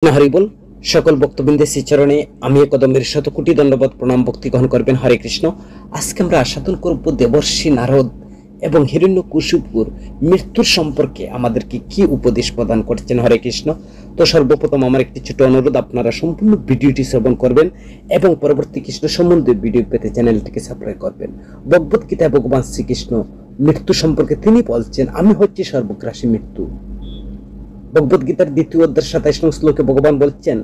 হরিবল সকল ভক্তবৃন্দের শ্রীচরণে আমি কদমের শতকোটি দণ্ডবত প্রণাম ভক্তি গ্রহণ করবেন। হরে কৃষ্ণ। আজকে আমরা আস্বাদন করব দেবর্ষি নারদ এবং হিরণ্যকশিপুর মৃত্যুর সম্পর্কে আমাদেরকে কি উপদেশ প্রদান করছেন। হরে কৃষ্ণ। তো সর্বপ্রথম আমার একটি ছোট অনুরোধ, আপনারা সম্পূর্ণ ভিডিওটি শ্রবণ করবেন এবং পরবর্তী কৃষ্ণ সম্বন্ধে ভিডিও পেতে চ্যানেলটিকে সাবস্ক্রাইব করবেন। ভগবত গীতায় ভগবান শ্রীকৃষ্ণ মৃত্যু সম্পর্কে তিনি বলছেন, আমি হচ্ছি সর্বগ্রাসী মৃত্যু। ভগবত গীতার 2য় অধ্যায় 27 নং শ্লোকে ভগবান বলছেন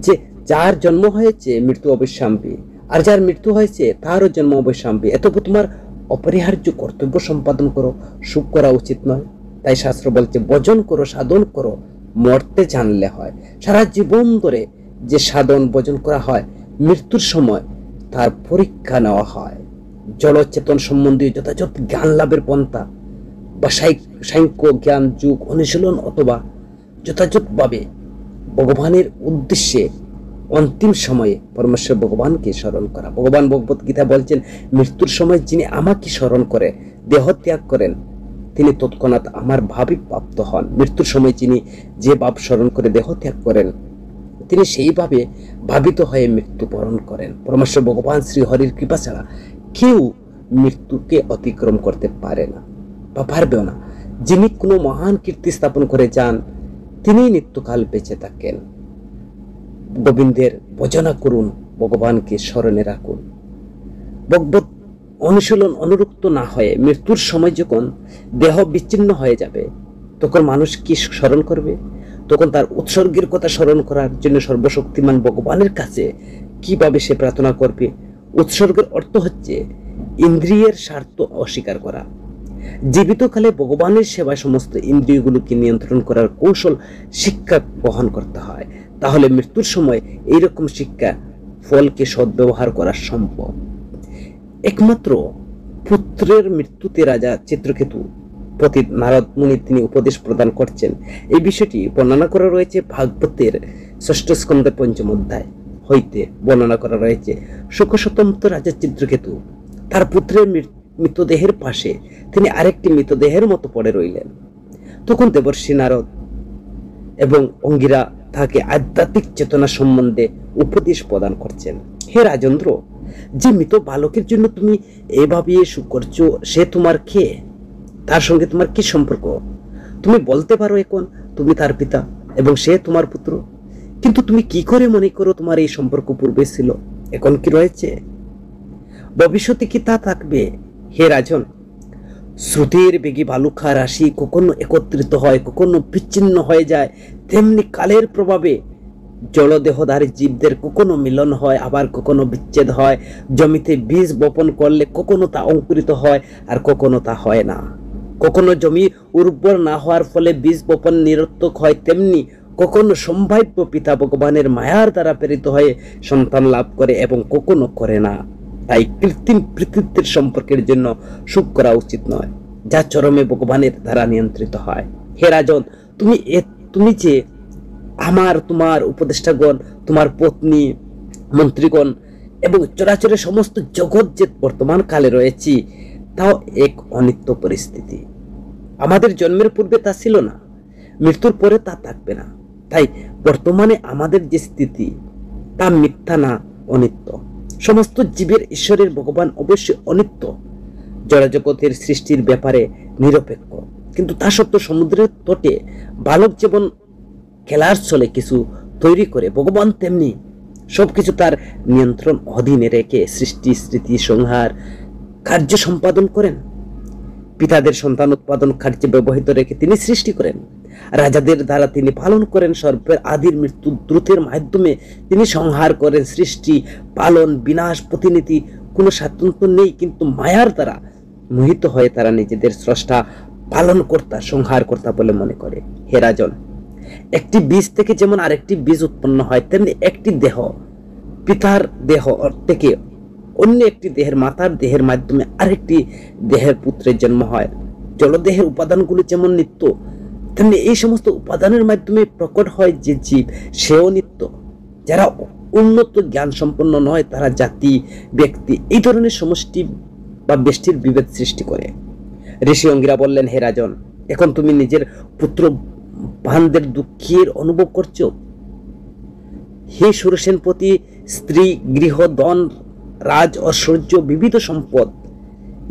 যে যার জন্ম হয়েছে মৃত্যু অবশ্যম্ভাবী, আর যার মৃত্যু হয়েছে তারও জন্ম অবশ্যম্ভাবী। এতপর তোমার অপরিহার্য কর্তব্য সম্পাদন করো, সুখ করা উচিত নয়। তাই শাস্ত্র বলছে ভজন করো, সাধন করো, মরতে জানলে হয়। সারা জীবন ধরে যে সাধন ভজন করা হয়, মৃত্যুর সময় তার পরীক্ষা নেওয়া হয়। জড়চেতন সম্বন্ধীয় যথাযথ জ্ঞান লাভের পন্থা বা সাংখ্য জ্ঞান যুগ অনুশীলন অথবা যথাযথভাবে ভগবানের উদ্দেশ্যে অন্তিম সময়ে পরমেশ্বর ভগবানকে স্মরণ করা। ভগবান ভগবত গীতা বলছেন, মৃত্যুর সময় যিনি আমাকে স্মরণ করে দেহ ত্যাগ করেন তিনি তৎক্ষণাৎ আমার ভাবই প্রাপ্ত হন। মৃত্যুর সময় যিনি যে ভাব স্মরণ করে দেহ ত্যাগ করেন তিনি সেইভাবে ভাবিত হয়ে মৃত্যুবরণ করেন। পরমেশ্বর ভগবান শ্রী হরির কৃপা ছাড়া কেউ মৃত্যুকে অতিক্রম করতে পারে না বা পারবেও না। যিনি কোনো মহান কীর্তি স্থাপন করে যান তিনি নিত্যকাল বেঁচে থাকেন। গোবিন্দের ভজনা করুন, ভগবানকে স্মরণে রাখুন। ভগবত অনুশীলন অনুরক্ত না হয়ে মৃত্যুর সময় যখন দেহ বিচ্ছিন্ন হয়ে যাবে তখন মানুষ কি স্মরণ করবে? তখন তার উৎসর্গের কথা স্মরণ করার জন্য সর্বশক্তিমান ভগবানের কাছে কিভাবে সে প্রার্থনা করবে? উৎসর্গের অর্থ হচ্ছে ইন্দ্রিয়ের স্বার্থ অস্বীকার করা। জীবিতকালে ভগবানের সেবায় সমস্ত ইন্দ্রিয়গুলোকে নিয়ন্ত্রণ করার কৌশল শিক্ষা বহন করতে হয়। তাহলে মৃত্যুর সময় এইরকম শিক্ষা ফলকে সদ্ব্যবহার করা সম্ভব। একমাত্র পুত্রের মৃত্যুতে রাজা চিত্রকেতু প্রতি নারদ মুনি তিনি উপদেশ প্রদান করছেন। এই বিষয়টি বর্ণনা করা রয়েছে ভাগবতের 6ষ্ঠ স্কন্ধের 5ম অধ্যায় হইতে বর্ণনা করা রয়েছে। শোকসন্তপ্ত রাজা চিত্রকেতু তার পুত্রের মৃতদেহের পাশে তিনি আরেকটি মৃতদেহের মতো পড়ে রইলেন। তখন দেবর্ষি নারদ এবং অঙ্গিরা তাকে আধ্যাত্মিক চেতনা সম্বন্ধে উপদেশ প্রদান করছেন। হে রাজেন্দ্র, যে মৃত বালকের জন্য তুমি এভাবে সুখ করছো সে তোমার কে? তার সঙ্গে তোমার কি সম্পর্ক? তুমি বলতে পারো এখন তুমি তার পিতা এবং সে তোমার পুত্র, কিন্তু তুমি কি করে মনে করো তোমার এই সম্পর্ক পূর্বে ছিল, এখন কি রয়েছে, ভবিষ্যতে কি তা থাকবে? হে রাজন, শ্রুতির বেগে বালুকা রাশি কখনো একত্রিত হয়, কখনো বিচ্ছিন্ন হয়ে যায়, তেমনি কালের প্রভাবে জলদেহধারী জীবদের কখনো মিলন হয়, আবার কখনো বিচ্ছেদ হয়। জমিতে বীজ বপন করলে কখনো তা অঙ্কুরিত হয় আর কখনো তা হয় না। কখনো জমি উর্বর না হওয়ার ফলে বীজ বপন নিরর্থক হয়, তেমনি কখনো সম্ভাব্য পিতা ভগবানের মায়ার দ্বারা প্রেরিত হয়ে সন্তান লাভ করে এবং কখনো করে না। তাই কৃত্রিম পিতৃত্বের সম্পর্কের জন্য সুখ করা উচিত নয়, যা চরমে ভগবানের দ্বারা নিয়ন্ত্রিত হয়। হে রাজন, তুমি যে তোমার উপদেষ্টাগণ, তোমার পত্নী, মন্ত্রীগণ এবং চরাচরের সমস্ত জগৎ যে বর্তমান কালে রয়েছে তাও এক অনিত্য পরিস্থিতি। আমাদের জন্মের পূর্বে তা ছিল না, মৃত্যুর পরে তা থাকবে না। তাই বর্তমানে আমাদের যে স্থিতি তা মিথ্যা না, অনিত্য। সমস্ত জীবের ঈশ্বরের ভগবান অবশ্যই অনিত্য, জড়জগতের সৃষ্টির ব্যাপারে নিরপেক্ষ। কিন্তু তা সত্ত্বেও সমুদ্রের তটে বালক যেমন খেলার ছলে কিছু তৈরি করে, ভগবান তেমনি সবকিছু তার নিয়ন্ত্রণ অধীনে রেখে সৃষ্টি, স্মৃতি, সংহার কার্য সম্পাদন করেন। পিতাদের সন্তান উৎপাদন কার্যে ব্যবহৃত রেখে তিনি সৃষ্টি করেন, রাজাদের দ্বারা তিনি পালন করেন, সর্বের আদির মৃত্যু দ্রুতের মাধ্যমে তিনি সংহার করেন। সৃষ্টি, পালন, বিনাশ, প্রতিনিধি কোনো স্বাতন্ত্র্য নেই, কিন্তু মায়ার দ্বারা মোহিত হয়ে তারা নিজেদের স্রষ্টা, পালনকর্তা, সংহারকর্তা বলে মনে করে। হে রাজন, একটি বীজ থেকে যেমন আরেকটি বীজ উৎপন্ন হয়, তেমনি একটি দেহ পিতার দেহ থেকে অন্য একটি দেহের মাতার দেহের মাধ্যমে আরেকটি দেহের পুত্রের জন্ম হয়। জলদেহের উপাদানগুলো যেমন নিত্য, তেমনি এই সমস্ত উপাদানের মাধ্যমে প্রকট হয় যে জীব, সেও নিত্য। যারা উন্নত জ্ঞান সম্পন্ন নয় তারা জাতি, ব্যক্তি এই ধরনের সমষ্টি বা ব্যষ্টির বিভেদ সৃষ্টি করে। ঋষি অঙ্গিরা বললেন, হে রাজন, এখন তুমি নিজের পুত্র বানদের দুঃখের অনুভব করছো, হে সুরসেনপতি, স্ত্রী, গৃহ, ধন, রাজ, ঐশ্বর্য, বিবিধ সম্পদ,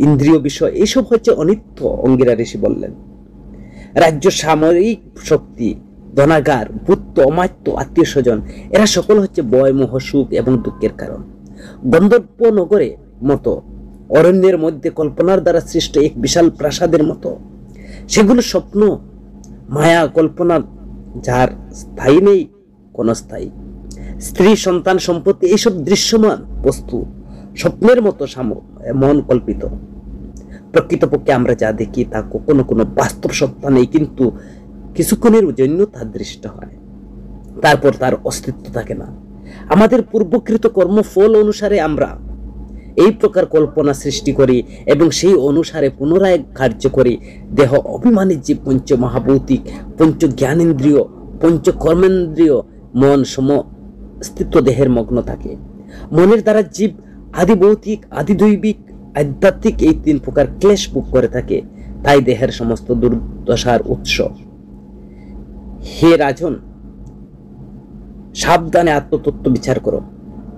ইন্দ্রিয় বিষয় এইসব হচ্ছে অনিত্য। অঙ্গিরা ঋষি বললেন, রাজ্য, সামরিক শক্তি, ধনাগার, পুত্র, অমাত্য, আত্মীয় স্বজন, এরা সকল হচ্ছে ভয়, মোহ, সুখ এবং দুঃখের কারণ। গন্ধর্ব নগরে মতো অরণ্যের মধ্যে কল্পনার দ্বারা সৃষ্ট এক বিশাল প্রাসাদের মতো, সেগুলো স্বপ্ন, মায়া, কল্পনা, যার স্থায়ী নেই কোন স্থায়ী। স্ত্রী, সন্তান, সম্পত্তি এইসব দৃশ্যমান বস্তু স্বপ্নের মতো মন কল্পিত। প্রকৃতপক্ষে আমরা যা দেখি তা কখনো কোনো বাস্তব সত্তা নেই, কিন্তু কিছুক্ষণের জন্য তা দৃষ্ট হয়, তারপর তার অস্তিত্ব থাকে না। আমাদের পূর্বকৃত কর্মফল অনুসারে আমরা এই প্রকার কল্পনা সৃষ্টি করি এবং সেই অনুসারে পুনরায় কার্য করি। দেহ অভিমানী জীব পঞ্চ মহাভৌতিক, পঞ্চ জ্ঞানেন্দ্রিয়, পঞ্চ কর্মেন্দ্রিয়, মন সমস্তিত্ব দেহের মগ্ন থাকে। মনের দ্বারা জীব আদি ভৌতিক, আদি দৈবিক, আধ্যাত্মিক এই তিন প্রকার ক্লেশ ভোগ করে থাকে, তাই দেহের সমস্ত দুর্দশার উৎস। হে রাজন, সাবধানে আত্মতত্ত্ব বিচার করো।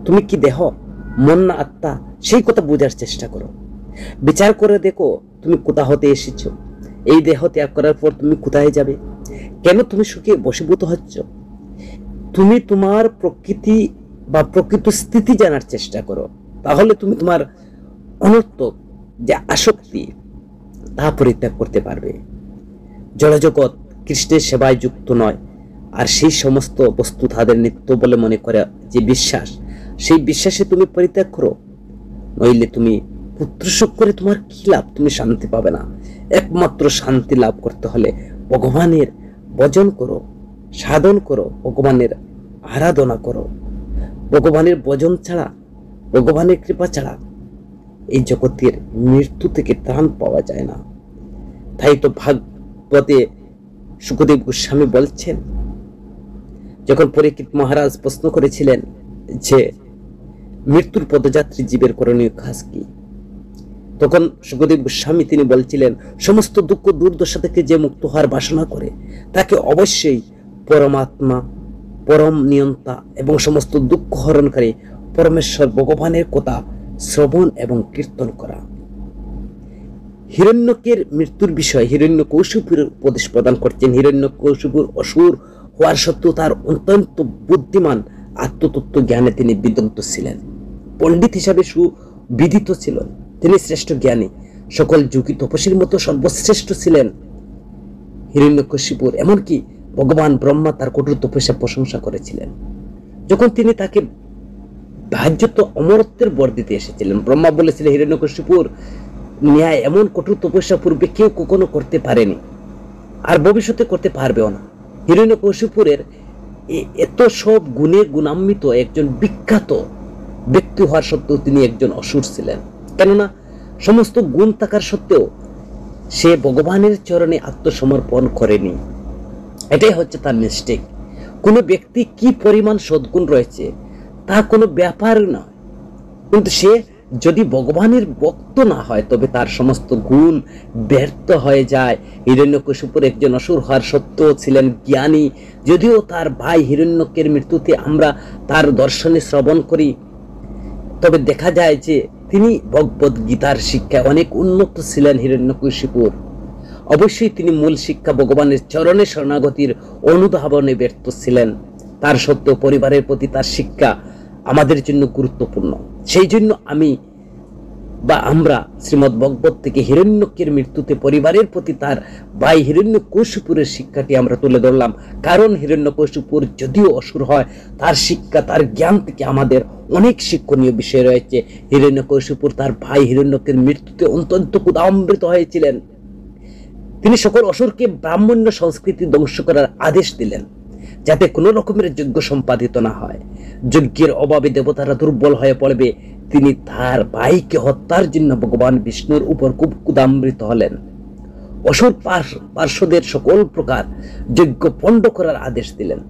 তুমি কি দেহ, মন না আত্মা, সেই কথা বোঝার চেষ্টা করো। বিচার করে দেখো তুমি কোথা হতে এসেছো। এই দেহ ত্যাগ করার পর তুমি কোথায় যাবে? কেন তুমি সুখে বশীভূত হচ্ছ? তুমি তোমার প্রকৃতি বা প্রকৃত স্থিতি জানার চেষ্টা করো, তাহলে তুমি তোমার অনর্থক যে আসক্তি তা পরিত্যাগ করতে পারবে। জড়জগৎ কৃষ্ণের সেবায় যুক্ত নয়, আর সেই সমস্ত বস্তু তাদের নিত্য বলে মনে করে যে বিশ্বাস, সেই বিশ্বাসে তুমি পরিত্যাগ করো, নইলে তুমি পুত্রশোক করে তোমার কি লাভ? তুমি শান্তি পাবে না। একমাত্র শান্তি লাভ করতে হলে ভগবানের ভজন করো, সাধন করো, ভগবানের আরাধনা করো। ভগবানের ভজন ছাড়া, ভগবানের কৃপা ছাড়া এই জগতের মৃত্যু থেকে ত্রাণ পাওয়া যায় না। তাই তো ভাগবতে শুকদেব গোস্বামী বলছেন, যখন পরীক্ষিত মহারাজ প্রশ্ন করেছিলেন যে মৃত্যুর পদযাত্রী জীবের করণীয় কাজ কি, তখন শুকদেব গোস্বামী তিনি বলছিলেন, সমস্ত দুঃখ দুর্দশা থেকে যে মুক্ত হওয়ার বাসনা করে তাকে অবশ্যই পরমাত্মা, পরম নিয়ন্তা এবং সমস্ত দুঃখ হরণকারী পরমেশ্বর ভগবানের কথা শ্রবণ এবং কীর্তন করা। হিরণ্যকের মৃত্যুর বিষয়ে হিরণ্যকৌশিকের উপদেশ প্রদান করছেন। হিরণ্যকৌশিক অসুর হওয়ার সত্ত্বেও তার অত্যন্ত বুদ্ধিমান, আত্মতত্ত্ব জ্ঞানে তিনি বিদগ্ধ ছিলেন, পণ্ডিত হিসাবে সুবিদিত ছিলেন। তিনি শ্রেষ্ঠ জ্ঞানী, সকল যোগী তপস্বীর মতো সর্বশ্রেষ্ঠ ছিলেন হিরণ্যকশিপুর। এমনকি ভগবান ব্রহ্মা তার কঠোর তপস্যার প্রশংসা করেছিলেন। যখন তিনি তাকে ভাজ্যত অমরত্বের বর দিতে এসেছিলেন, ব্রহ্মা বলেছিলেন, হিরণ্যকশিপুর ন্যায় এমন কঠোর তপস্যা পূর্বে কেউ কখনো করতে পারেনি, আর ভবিষ্যতে করতে পারবেও না। হিরণ্যকশিপুরের এত সব গুণে গুণান্বিত একজন বিখ্যাত ব্যক্তি হওয়ার সত্ত্বেও তিনি একজন অসুর ছিলেন। কেননা সমস্ত গুণ থাকার সত্ত্বেও সে ভগবানের চরণে আত্মসমর্পণ করেনি। এটাই হচ্ছে তার মিস্টেক। কোনো ব্যক্তি কি পরিমাণ সদ্গুণ রয়েছে তা কোনো ব্যাপার নয়, কিন্তু সে যদি ভগবানের ভক্ত না হয় তবে তার সমস্ত গুণ ব্যর্থ হয়ে যায়। হিরণ্যকশিপুর একজন অসুর হওয়ার সত্ত্বেও ছিলেন জ্ঞানী। যদিও তার ভাই হিরণ্যকের মৃত্যুতে আমরা তার দর্শনে শ্রবণ করি, তবে দেখা যায় যে তিনি ভগবদ গীতার শিক্ষায় অনেক উন্নত ছিলেন। হিরণ্যকশিপুর অবশ্যই তিনি মূল শিক্ষা ভগবানের চরণে শরণাগতির অনুধাবনে ব্যর্থ ছিলেন। তার সত্ত্বেও পরিবারের প্রতি তার শিক্ষা আমাদের জন্য গুরুত্বপূর্ণ। সেই জন্য আমরা শ্রীমদ্ ভগবত থেকে হিরণ্যকের মৃত্যুতে পরিবারের প্রতি তার ভাই হিরণ্যকশিপুরের শিক্ষাটি আমরা তুলে ধরলাম। কারণ হিরণ্যকশিপুর যদিও অসুর হয়, তার শিক্ষা, তার জ্ঞান থেকে আমাদের অনেক শিক্ষণীয় বিষয় রয়েছে। হিরণ্যকশিপুর তার ভাই হিরণ্যকের মৃত্যুতে অত্যন্ত ক্ষুধামৃত হয়েছিলেন। তিনি সকল অসুরকে ব্রাহ্মণ্য সংস্কৃতি ধ্বংস করার আদেশ দিলেন, যাতে কোনো রকমের যজ্ঞ সম্পাদিত না হয়। যজ্ঞের অভাবে দেবতারা দুর্বল হয়ে পড়বে। তিনি তার ভাইকে হত্যার জন্য ভগবান বিষ্ণুর উপর খুব ক্ষুধামৃত হলেন। অসুর পার্শ্বদের সকল প্রকার যজ্ঞ পণ্ড করার আদেশ দিলেন।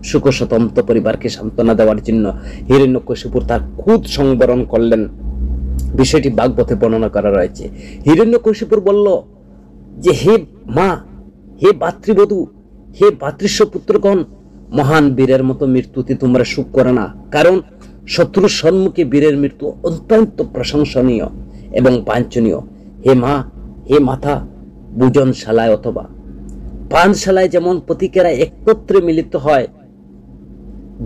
সুখস্বতন্ত্র পরিবারকে সান্ত্বনা দেওয়ার জন্য হিরণ্যকশিপুর তার ক্রোধ সংবরণ করলেন। বিষয়টি ভাগবতে বর্ণনা করা রয়েছে। হিরণ্যকশিপুর বলল যে, হে মা, হে ভাতৃবধূ, হে ভাতৃস্ব পুত্রগণ, মহান বীরের মতো মৃত্যুতে তোমরা সুখ করো না, কারণ শত্রুর সম্মুখে বীরের মৃত্যু অত্যন্ত প্রশংসনীয় এবং বাঞ্ছনীয়। হে মাথা, ভোজনশালায় অথবা পানশালায় যেমন পথিকেরা একত্রে মিলিত হয়,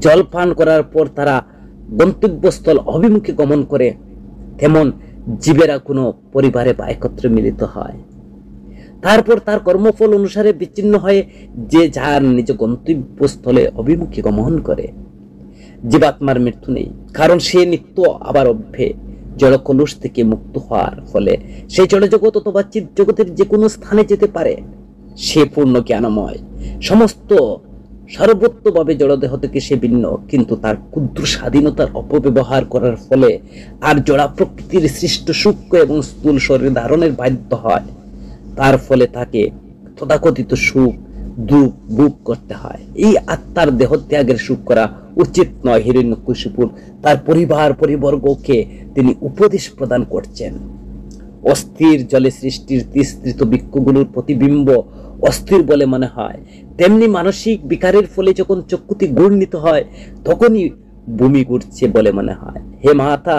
জল পান করার পর তারা গন্তব্যস্থল অভিমুখে গমন করে, তেমন জীবেরা কোনো পরিবারে বা একত্রে মিলিত হয়, তারপর তার কর্মফল অনুসারে বিচ্ছিন্ন হয়ে যে যার নিজ গন্তব্যস্থলে অভিমুখে গমন করে। জীবাত্মার মৃত্যু নেই, কারণ সে নিত্য আবার অভ্যে জড়কলুষ থেকে মুক্ত হওয়ার ফলে সে জড়জগৎ অথবা চিৎ জগতের যে কোনো স্থানে যেতে পারে। সে পূর্ণ জ্ঞানময়, সমস্ত সর্বত্রভাবে জড়দেহ থেকে সে ভিন্ন, কিন্তু তার ক্ষুদ্র স্বাধীনতার অপব্যবহার করার ফলে আর জড়া প্রকৃতির সৃষ্ট সূক্ষ্ম এবং স্থূল শরীর ধারণের বাধ্য হয়। তার ফলে তাকে তথাকথিত সুখ দুঃখ ভোগ করতে হয়। এই আত্মার দেহ ত্যাগের সুখ করা উচিত নয়। হিরণ্যকশিপুর তার পরিবর্গকে তিনি উপদেশ প্রদান করছেন। অস্থির জলে সৃষ্টির তিস্তৃত বৃক্ষগুলোর প্রতিবিম্ব অস্থির বলে মনে হয়, তেমনি মানসিক বিকারের ফলে যখন চক্ষুতি ঘূর্ণিত হয় তখনই ভূমি ঘুরছে বলে মনে হয়। হে মাতা,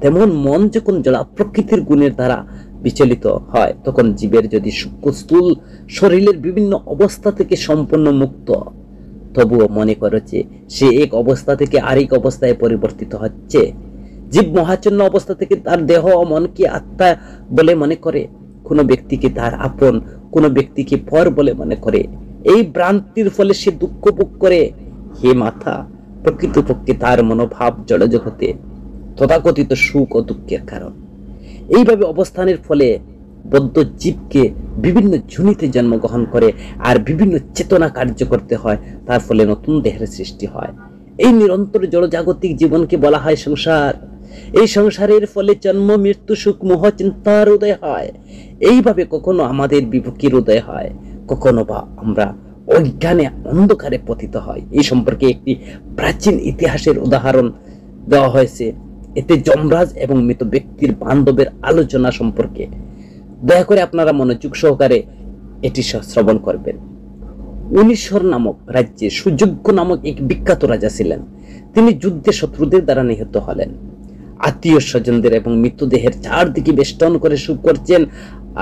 তেমন মন যখন জড়া প্রকৃতির গুণের দ্বারা বিচলিত হয়, তখন জীবের যদি সূক্ষ্ম স্থূল শরীরের বিভিন্ন অবস্থা থেকে সম্পূর্ণ মুক্ত, তবুও মনে করেছে সে এক অবস্থা থেকে আরেক অবস্থায় পরিবর্তিত হচ্ছে। জীব মহাচন্ন অবস্থা থেকে তার দেহ ও মনকে আত্মা বলে মনে করে, কোনো ব্যক্তিকে তার আপন, কোনো ব্যক্তিকে পর বলে মনে করে। এই ভ্রান্তির ফলে সে দুঃখ ভোগ করে। হে মাথা, প্রকৃতপক্ষে তার মনোভাব জড়জগতে তথাকথিত সুখ ও দুঃখের কারণ। এইভাবে অবস্থানের ফলে বদ্ধ জীবকে বিভিন্ন ঝুনিতে জন্মগ্রহণ করে আর বিভিন্ন চেতনা কার্য করতে হয়, তার ফলে নতুন দেহের সৃষ্টি হয়। এই নিরন্তর জড়জাগতিক জীবনকে বলা হয় সংসার। এই সংসারের ফলে জন্ম মৃত্যু সুখ মোহ চিন্তার উদয় হয়। এইভাবে কখনো আমাদের বিবেকের উদয় হয়, কখনো বা আমরা অজ্ঞানে অন্ধকারে পতিত হয়। এই সম্পর্কে একটি প্রাচীন ইতিহাসের উদাহরণ দেওয়া হয়েছে। এতে যমরাজ এবং মৃত ব্যক্তির বান্ধবের আলোচনা সম্পর্কে। দয়া করে আপনারা মনোযোগ সহকারে এটি শ্রবণ করবেন। উনিশ্বর নামক রাজ্যে সুযোগ্য নামক এক বিখ্যাত রাজা ছিলেন। তিনি যুদ্ধে শত্রুদের দ্বারা নিহত হলেন। আত্মীয় স্বজনদের এবং মৃতদেহের চারদিকে বেষ্টন করে সুখ করছেন,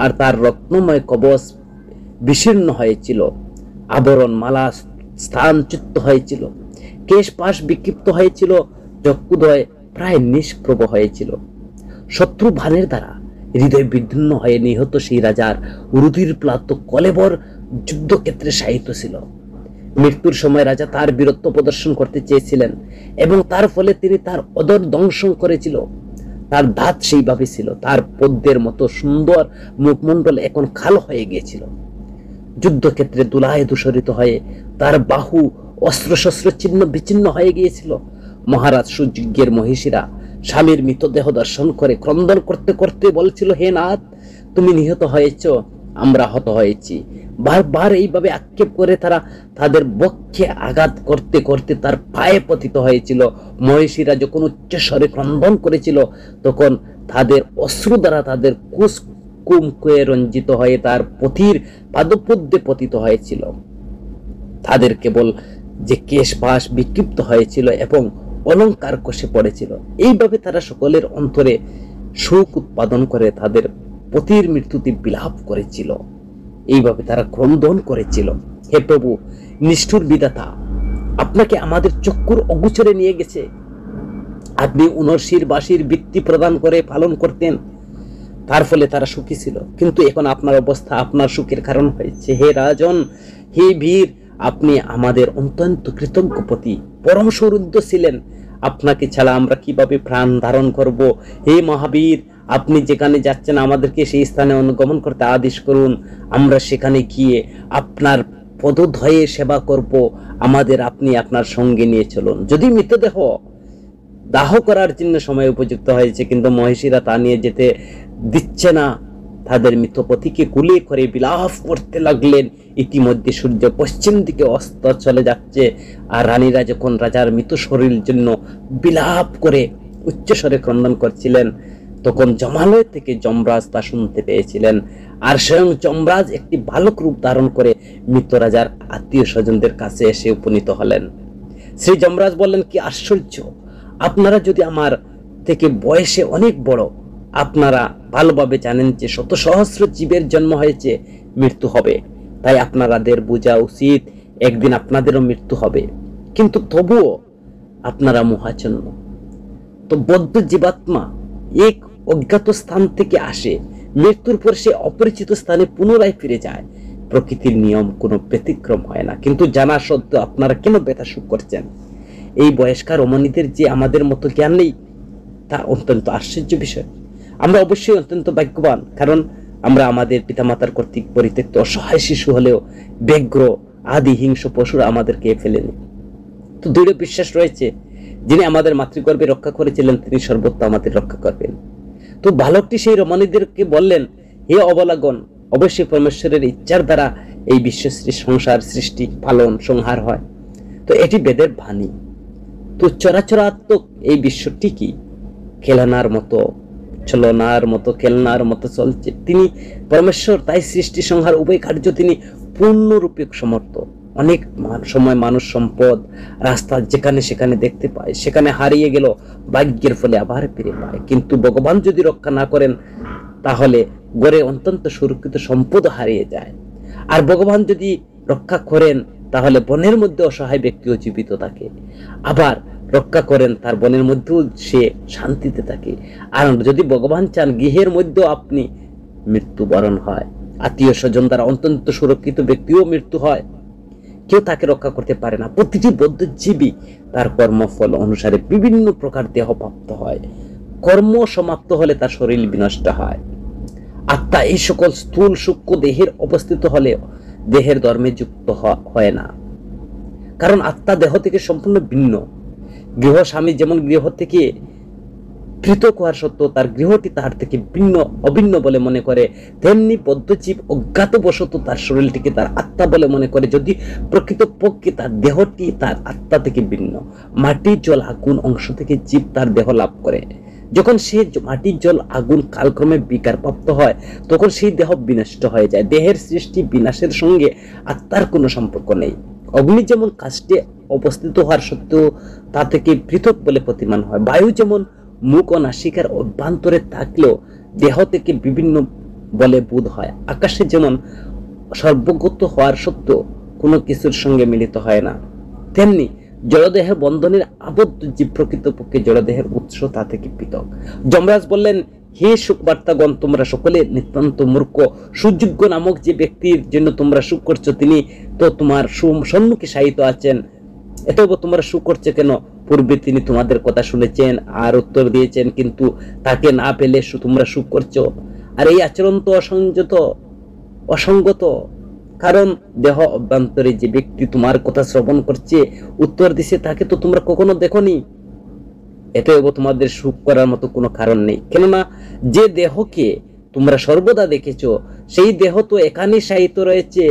আর তার রত্নময় কবচ বিশীর্ণ হয়েছিল, আবরণ মালা স্থানচ্যুত হয়েছিল, কেশ পাশ বিক্ষিপ্ত হয়েছিল, চক্ষুদয় প্রায় নিষ্প্রভ হয়েছিল। শত্রু বাণের দ্বারা হৃদয় বিদীর্ণ হয়ে নিহত সেই রাজার রুধির প্লাত কলেবর যুদ্ধক্ষেত্রে শায়িত ছিল। মৃত্যুর সময় রাজা তার বীরত্ব প্রদর্শন করতে চেয়েছিলেন এবং তার ফলে তিনি তার অদর দংশন করেছিল। তার দাঁত সেইভাবে ছিল, তার পদ্মের মতো সুন্দর মুখমণ্ডল এখন কালো হয়ে গিয়েছিল। যুদ্ধক্ষেত্রে দুলায় দূষরিত হয়ে তার বাহু অস্ত্রশস্ত্র ছিন্ন বিচ্ছিন্ন হয়ে গিয়েছিল। মহারাজ সুযোগ্যের মহিষীরা স্বামীর মৃতদেহ দর্শন করে ক্রন্দন করতে করতে বলছিল, হে নাথ, তুমি নিহত হয়েছ, আমরা হত হয়েছি। বারবার এইভাবে আক্ষেপ করে তারা তাদের বক্ষে আঘাত করতে করতে তার পায়ে পতিত হয়েছিল। মহিষীরা যখন উচ্চস্বরে ক্রন্দন করেছিল, তখন তাদের অশ্রু দ্বারা তাদের কুমকুমে রঞ্জিত হয়ে তার পথির পাদপদ্মে পতিত হয়েছিল। তাদের কেবল যে কেশ পাশ বিক্ষিপ্ত হয়েছিল এবং অলঙ্কার কষে পড়েছিল। এইভাবে তারা সকলের অন্তরে সুখ উৎপাদন করে তাদের পতির মৃত্যুতে বিলাপ করেছিল। এইভাবে তারা ক্রন্দন করেছিল, হে প্রভু, নিষ্ঠুর বিধাতা, আপনাকে আমাদের চক্ষুর অগোচরে নিয়ে গেছে। আপনি উনর্ষির বাসির বৃত্তি প্রদান করে পালন করতেন, তার ফলে তারা সুখী ছিল, কিন্তু এখন আপনার অবস্থা আপনার সুখের কারণ হয়েছে। হে রাজন, হে বীর, আপনি আমাদের অত্যন্ত কৃতজ্ঞপতি, পরম সুহৃদ ছিলেন। আপনাকে ছাড়া আমরা কিভাবে প্রাণ ধারণ করব? হে মহাবীর, আপনি যেখানে যাচ্ছেন আমাদেরকে সেই স্থানে অনুগমন করতে আদেশ করুন। আমরা সেখানে গিয়ে আপনার পদধয়ে সেবা করব। আমাদের আপনি আপনার সঙ্গে নিয়ে চলুন। যদি মৃতদেহ দাহ করার জন্য সময় উপযুক্ত হয়েছে, কিন্তু মহিষীরা তা নিয়ে যেতে দিচ্ছে না, তাদের মৃতপতিকে কুলে করে বিলাপ করতে লাগলেন। ইতিমধ্যে সূর্য পশ্চিম দিকে অস্ত চলে যাচ্ছে, আর রানীরা যখন রাজার মৃত শরীরের জন্য বিলাপ করে উচ্চস্বরে ক্রন্দন করছিলেন, তখন যমালয় থেকে যমরাজ তা শুনতে পেয়েছিলেন, আর স্বয়ং যমরাজ একটি বালক রূপ ধারণ করে মৃত রাজার আত্মীয় স্বজনদের কাছে এসে উপনীত হলেন। শ্রী যমরাজ বললেন, কি আশ্চর্য, আপনারা যদি আমার থেকে বয়সে অনেক বড়, আপনারা ভালোভাবে জানেন যে শত সহস্র জীবের জন্ম হয়েছে, মৃত্যু হবে, তাই আপনাদের বোঝা উচিত একদিন আপনাদেরও মৃত্যু হবে, কিন্তু তবুও আপনারা মোহাচ্ছন্ন। তো বদ্ধ জীবাত্মা এক অজ্ঞাত স্থান থেকে আসে, মৃত্যুর পর সে অপরিচিত স্থানে পুনরায় ফিরে যায়। প্রকৃতির নিয়ম কোনো ব্যতিক্রম হয় না, কিন্তু জানা সত্ত্বেও আপনারা কেন ব্যথা সুখ করছেন? এই বয়স্কার রমণীদের যে আমাদের মতো জ্ঞান নেই, তা অত্যন্ত আশ্চর্য বিষয়। আমরা অবশ্যই অত্যন্ত ভাগ্যবান, কারণ আমরা আমাদের পিতামাতার কর্তৃক পরিত্যক্ত অসহায় শিশু হলেও ব্যগ্র আদি হিংস্র পশুরা আমাদেরকে ফেলেনি। তো দৃঢ় বিশ্বাস রয়েছে, যিনি আমাদের মাতৃগর্ভে রক্ষা করেছিলেন তিনি সর্বত্র আমাদের রক্ষা করবেন। তো বালকটি সেই রমণীদেরকে বললেন, হে অবলাগণ, অবশ্যই পরমেশ্বরের ইচ্ছার দ্বারা এই বিশ্ব সংসার সৃষ্টি পালন সংহার হয়। তো এটি বেদের বাণী। তো চরাচরাত্মক এই বিশ্বটি কি খেলনার মতো, ছলনার মতো, খেলনার মতো চলছে। তিনি পরমেশ্বর, তাই সৃষ্টি সংহার উভয় কার্য তিনি পূর্ণরূপে সমর্থ। অনেক সময় মানুষ সম্পদ রাস্তা যেখানে সেখানে দেখতে পায়, সেখানে হারিয়ে গেল, ভাগ্যের ফলে আবার ফিরে পায়। কিন্তু ভগবান যদি রক্ষা না করেন, তাহলে গড়ে অত্যন্ত সুরক্ষিত সম্পদ হারিয়ে যায়। আর ভগবান যদি রক্ষা করেন, তাহলে বনের মধ্যে অসহায় ব্যক্তিও জীবিত থাকে। আবার রক্ষা করেন, তার বনের মধ্যেও সে শান্তিতে থাকে। আর যদি ভগবান চান, গৃহের মধ্যেও আপনি মৃত্যুবরণ হয়, আত্মীয় স্বজন দ্বারা অত্যন্ত সুরক্ষিত ব্যক্তিও মৃত্যু হয়, কেউ তাকে রক্ষা করতে পারে না। প্রতিটি বদ্ধজীবী তার কর্মফল অনুসারে বিভিন্ন প্রকার দেহ প্রাপ্ত হয়। কর্ম সমাপ্ত হলে তার শরীর বিনষ্ট হয়। আত্মা এই সকল স্থূল সূক্ষ্ম দেহের অবস্থিত হলেও দেহের ধর্মে যুক্ত হয় না, কারণ আত্মা দেহ থেকে সম্পূর্ণ ভিন্ন। গৃহস্বামী যেমন গৃহ থেকে পৃথক হওয়ার সত্ত্বেও তার গৃহটি তার থেকে ভিন্ন অভিন্ন বলে মনে করে, তেমনি বদ্ধজীব অজ্ঞাতবশত তার শরীরটিকে তার আত্মা বলে মনে করে, যদি প্রকৃতপক্ষে তার দেহটি তার আত্মা থেকে ভিন্ন। মাটি জল আগুন অংশ থেকে জীব তার দেহ লাভ করে। যখন সে মাটি জল আগুন কালক্রমে বিকার প্রাপ্ত হয়, তখন সেই দেহ বিনষ্ট হয়ে যায়। দেহের সৃষ্টি বিনাশের সঙ্গে আত্মার কোনো সম্পর্ক নেই। অগ্নি যেমন কাষ্ঠে অবস্থিত হওয়ার সত্ত্বেও তা থেকে পৃথক বলে প্রতীয়মান হয়, বায়ু যেমন মুখ ও নাসিকার অভ্যন্তরে থাকলেও দেহ থেকে বিভিন্ন বলে বোধ হয়, আকাশে যেমন সর্বগত হওয়ার সত্ত্বেও কোনো কিছুর সঙ্গে মিলিত হয় না, তেমনি জড়দেহের বন্ধনের আবদ্ধ জীব প্রকৃতপক্ষে জড়দেহের উৎস তা থেকে পৃথক। যমরাজ বললেন, হে সুখবার্তাগণ, তোমরা সকলে নিতান্ত মূর্খ। সুযোগ্য নামক যে ব্যক্তির জন্য তোমরা সুখ করছো, তিনি তো তোমার সম্মুখে শায়িত আছেন, এতব তোমরা সুখ করছে কেন? পূর্বে তিনি তোমাদের কথা শুনেছেন আর উত্তর দিয়েছেন, কিন্তু তাকে না পেলে তোমরা সুখ করছো। আর এই আচরণ তো অসঙ্গত, কারণ দেহ অভ্যন্তরে যে ব্যক্তি তোমার কথা শ্রবণ করছে, উত্তর দিছে, তাকে তো তোমরা কখনো দেখোনি। এতএব তোমাদের সুখ করার মতো কোনো কারণ নেই, কেননা যে দেহকে তোমরা সর্বদা দেখেছো, সেই দেহ তো এখানে শায়িত রয়েছে।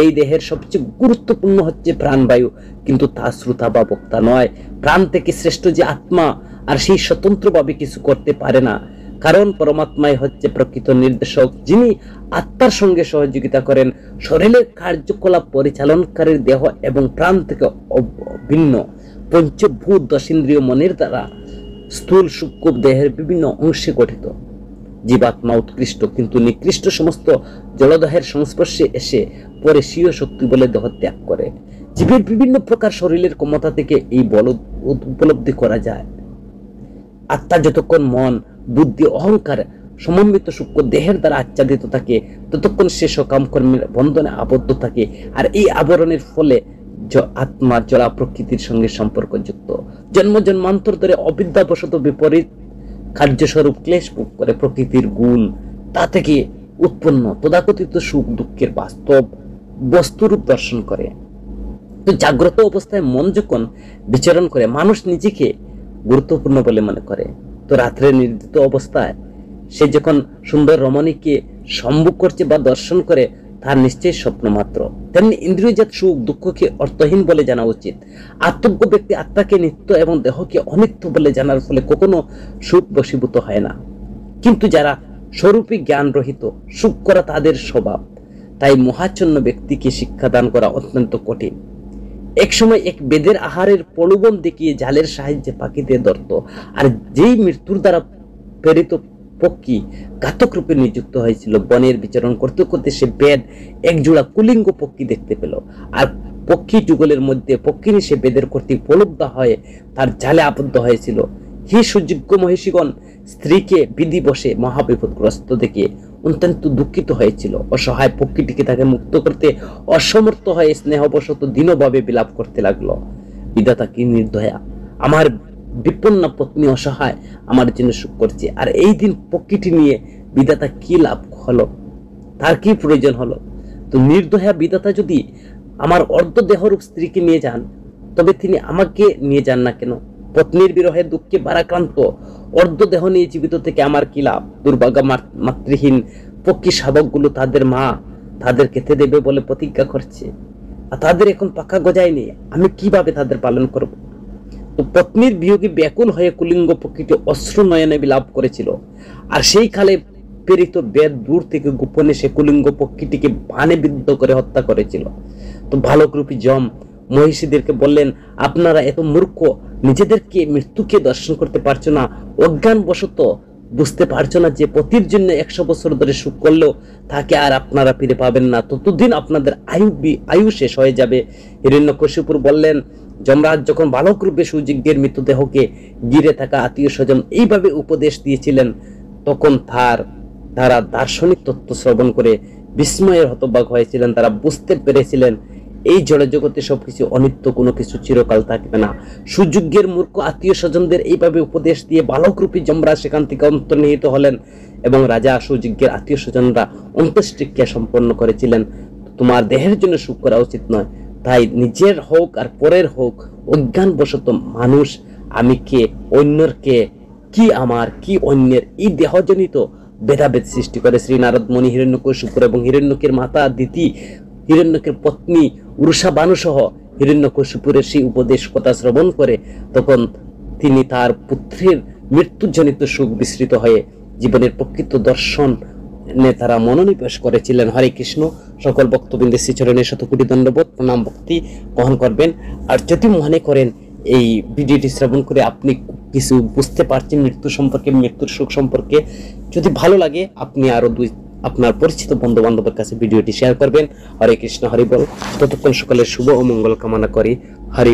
এই দেহের সবচেয়ে গুরুত্বপূর্ণ হচ্ছে প্রাণবায়ু, কিন্তু তা শ্রোতা বা বক্তা নয়। প্রাণ থেকে শ্রেষ্ঠ যে আত্মা, আর সেই স্বতন্ত্রভাবে কিছু করতে পারে না, কারণ পরমাত্মাই হচ্ছে প্রকৃত নির্দেশক, যিনি আত্মার সঙ্গে সহযোগিতা করেন। শরীরের কার্যকলাপ পরিচালনকারীর দেহ এবং প্রাণ থেকে ভিন্ন পঞ্চভূত দশেন্দ্রিয় মনের দ্বারা স্থূল সূক্ষ্ম দেহের বিভিন্ন অংশে গঠিত। জীবাত্মা উৎকৃষ্ট কিন্তু নিকৃষ্ট সমস্ত জলদেহের সংস্পর্শে এসে পরে স্বীয় শক্তি বলে দেহ ত্যাগ করে। জীবের বিভিন্ন প্রকার শরীরের ক্ষমতা থেকে এই বল উপলব্ধি করা যায়। আত্মা যতক্ষণ মন বুদ্ধি অহংকার সমন্বিত সূক্ষ্ম দেহের দ্বারা আচ্ছাদিত থাকে, ততক্ষণ সে সকাম কর্মের বন্ধনে আবদ্ধ থাকে। আর এই আবরণের ফলে আত্মা জলা প্রকৃতির সঙ্গে সম্পর্কযুক্ত, জন্ম জন্মান্তর ধরে অবিদ্যাবশত বিপরীত কার্যস্বরূপ ক্লেশ ভোগ করে প্রকৃতির গুণ, তা থেকে উৎপন্ন তদাকথিত সুখ দুঃখের বাস্তব বস্তুরূপ দর্শন করে। তো জাগ্রত অবস্থায় মন যখন বিচরণ করে, মানুষ নিজেকে গুরুত্বপূর্ণ বলে মনে করে। তো রাত্রে নির্দিত অবস্থায় সে যখন সুন্দর রমণীকে সম্মুখ করছে বা দর্শন করে, তার নিশ্চয়ই স্বপ্ন মাত্র। তেমনি ইন্দ্রিয়জাত সুখ দুঃখকে অর্থহীন বলে জানা উচিত। আত্মজ্ঞ ব্যক্তি আত্মাকে নিত্য এবং দেহকে অনিত্য বলে জানার ফলে কখনো সুখ বশীভূত হয় না। কিন্তু যারা স্বরূপে জ্ঞান রহিত, সুখ করা তাদের স্বভাব। তাই মহাচন্ন ব্যক্তিকে শিক্ষাদান করা অত্যন্ত কঠিন। এক সময় এক বেদের আহারের প্রলোভন দেখিয়ে জালের সাহায্যে পাখিদের ধরত, আর যেই মৃত্যুর দ্বারা প্রেরিত পক্ষী ঘাতক রূপে নিযুক্ত হয়েছিল, বনের বিচরণ করতে করতে সে বেদ একজোড়া কুলিঙ্গ পক্ষী দেখতে পেল, আর পক্ষী যুগলের মধ্যে পক্ষিনী সে বেদের কর্তৃক প্রলুব্ধ হয়ে তার জালে আবদ্ধ হয়েছিল। হে সুযোগ্য মহিষীগণ, স্ত্রীকে বিধি বসে মহাবিপদগ্রস্ত দেখে অত্যন্ত দুঃখিত হয়েছিল। অসহায় পক্ষীটিকে তাকে মুক্ত করতে অসমর্থ হয়ে স্নেহবশত দীনভাবে বিলাপ করতে লাগলো। বিধাতা কি নির্দয়া, আমার বিপন্না পত্নী অসহায় আমার জন্য সুখ করছে, আর এই দিন পক্ষীটি নিয়ে বিধাতা কি লাভ হলো, তার কি প্রয়োজন হলো? তো নির্দয়া বিধাতা যদি আমার অর্ধদেহরূপ স্ত্রীকে নিয়ে যান, তবে তিনি আমাকে নিয়ে যান না কেন? পত্নীর বিরহে দুঃখে ভারাক্রান্ত অর্ধদেহ নিয়ে জীবিত থেকে আমার কি লাভ? দুর্ভাগা মাতৃহীন পক্ষী শাবকগুলো তাদের মা তাদের খেতে দেবে বলে প্রতিজ্ঞা করছে, আর তাদের এখন পাকা গজায়নি, আমি কিভাবে তাদের পালন করব? তো পত্নীর বিয়োগে ব্যাকুল হয়ে কুলিঙ্গ পক্ষীটি অশ্রু নয়নে বিলাপ করেছিল, আর সেই কালে প্রেরিত বেদ দূর থেকে গোপনে সে কুলিঙ্গ পক্ষীটিকে বানে বিদ্ধ করে হত্যা করেছিল। তো ভালকরূপী যম মহিষীদেরকে বললেন, আপনারা এত মূর্খ, নিজেদেরকে মৃত্যুকে দর্শন করতে পারছো না, অজ্ঞান বশত বুঝতে পারছো না যে পতির জন্য 100 বছর ধরে সুখ করলেও তাকে আর আপনারা ফিরে পাবেন না, ততদিন আপনাদের আয়ু শেষ হয়ে যাবে। হিরণ্যকশিপুর বললেন, যমরাজ যখন বালক রূপে সুযোগ্যের মৃতদেহকে গিরে থাকা আত্মীয় স্বজন এইভাবে উপদেশ দিয়েছিলেন, তখন তারা দার্শনিক তত্ত্ব শ্রবণ করে বিস্ময়ের হতবাক হয়েছিলেন। তারা বুঝতে পেরেছিলেন এই জড় জগতে সবকিছু অনিত্য, কোনো কিছু চিরকাল থাকবে না। সুযোগ্যের মূর্খ আত্মীয় স্বজনদের এইভাবে উপদেশ দিয়ে বালকরূপী যমরাজ সেখান থেকে অন্তর্নিহিত হলেন, এবং রাজা সুযোগ্যের আত্মীয় স্বজনরা অন্ত্যেষ্টিক্রিয়া সম্পন্ন করেছিলেন। তোমার দেহের জন্য সুখ করা উচিত নয়, তাই নিজের হোক আর পরের হোক অজ্ঞানবশত মানুষ আমি কে, অন্যের কে, কি আমার কি অন্যের, এই দেহজনিত ভেদাভেদ সৃষ্টি করে। শ্রী নারদ মুনি হিরণ্যকশিপুর এবং হিরণ্যকের মাতা দিতি, হিরণ্যকের পত্নী উরুষা বানু সহ হিরণ্যকশিপুরের সেই উপদেশ কথা শ্রবণ করে তখন তিনি তার পুত্রের মৃত্যুজনিত সুখ বিস্মৃত হয়ে জীবনের প্রকৃত দর্শন তারা মনোনিবেশ করেছিলেন। হরে কৃষ্ণ। সকল ভক্তবৃন্দের শ্রীচরণে শতকোটি দণ্ডবোধ প্রণাম ভক্তি গ্রহণ করবেন। আর যদি মনে করেন এই ভিডিওটি শ্রবণ করে আপনি কিছু বুঝতে পারছেন মৃত্যু সম্পর্কে, মৃত্যুর সুখ সম্পর্কে, যদি ভালো লাগে আপনি আরো আপনার পরিচিত বন্ধু বান্ধবের কাছে ভিডিওটি শেয়ার করবেন। হরে কৃষ্ণ, হরি বল। ততক্ষণ সকলের শুভ ও মঙ্গল কামনা করি। হরি